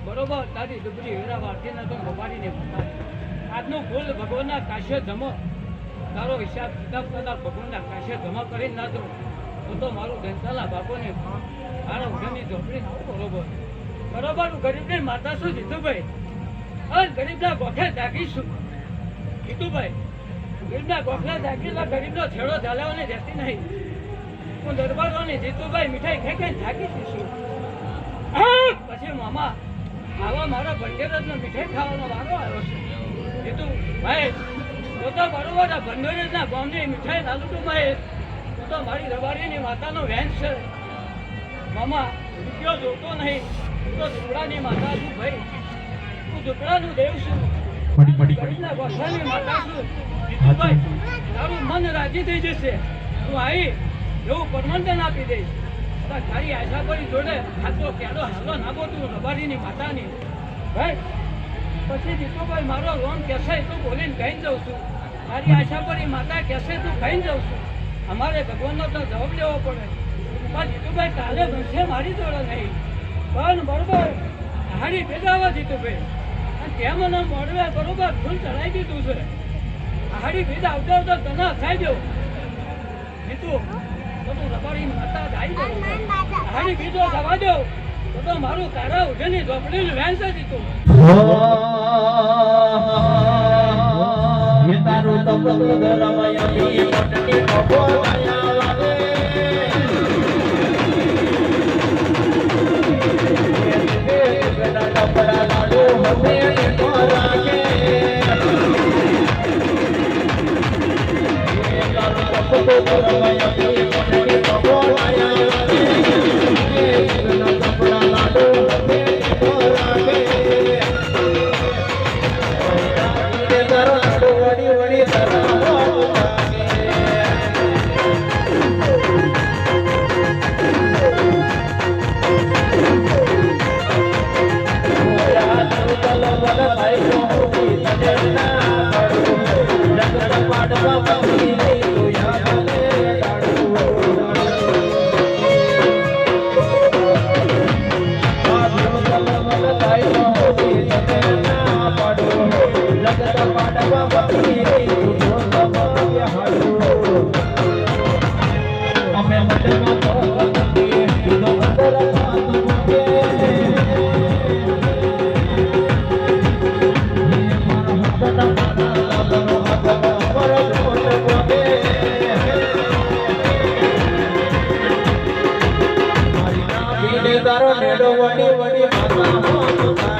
બરોબર તારી ડુબરી હીરા વાળતીને તો ગોપાડીને આજનું ફૂલ ભગવાનના કાશે જમો તારો હિસાબ કિતાબ કરતા ભગવાનના કાશે જમા કરીને ના દો તો મારું ધનતાલા બાપોને મારા ઉઠાની ઝોપડી બરોબર બરોબર હું ગરીબની માતા છું જીતુભાઈ અને ગરીબના ગોખે જાગીશું જીતુભાઈ ગરીબના ગોખલા જાગીલા ગરીબનો છેડો ઝાલાઓને રહેતી નહીં હું દરબારોને જીતુભાઈ મીઠાઈ ખાઈ ખાઈ જાગી દઈશું પછી મામા આવા મારા ભંડેરજનો મીઠાઈ ખાવાનો વારો આવ્યો છે જીતુ ભાઈ તો બરોબર આ ભંડેરજના ગામની મીઠાઈ લાલુટું ભાઈ તો મારી રબારીની માતાનો વેન છે મામા રૂપિયો જોતો નહીં તો ઝૂંપડાની માતા છું ભાઈ હું ઝૂંપડાનું દેવ છું ગરીબના ગોઠાની માતા છું જીતુભાઈ તારું મન રાજી થઈ જશે તું આવી એવું પરમંડન આપી દઈશ તારી આશા કરી જોડે હાથો કેડો હાલો નાખો તું રબારીની માતાની ભાઈ પછી જીતુભાઈ મારો રોમ કહેશે તું બોલીને કહીને જાઉં છું તારી આશા કરી માતા કહેશે તું કહીને જાઉં છું અમારે ભગવાનનો તો જવાબ લેવો પડે પણ જીતુભાઈ કાલે બનશે મારી જોડે નહીં પણ બરોબર હાડી ભેજાવા જીતુભાઈ અને ત્યાં મને મોડવે બરોબર ફૂલ ચડાવી દીધું છે હાડી ભેજ આવતા આવતા તને ખાઈ દઉં જીતુ તો તું રબારીની માતા જાય દો હાડી ભેજો જવા દો તો મારું તારા ઉઠેની ઝોપડીનું વેન છે જીતુ તારું તો રમયાની મોટની ખોખો આયા લાગે બેટા ટપડા લાડુ હવે તો રાગે તારું તો રમયાની મોટની ખોખો આયા લાગે બેટા ટપડા લાડુ હવે તો રાગે તારો નેડો વડી વડી માતા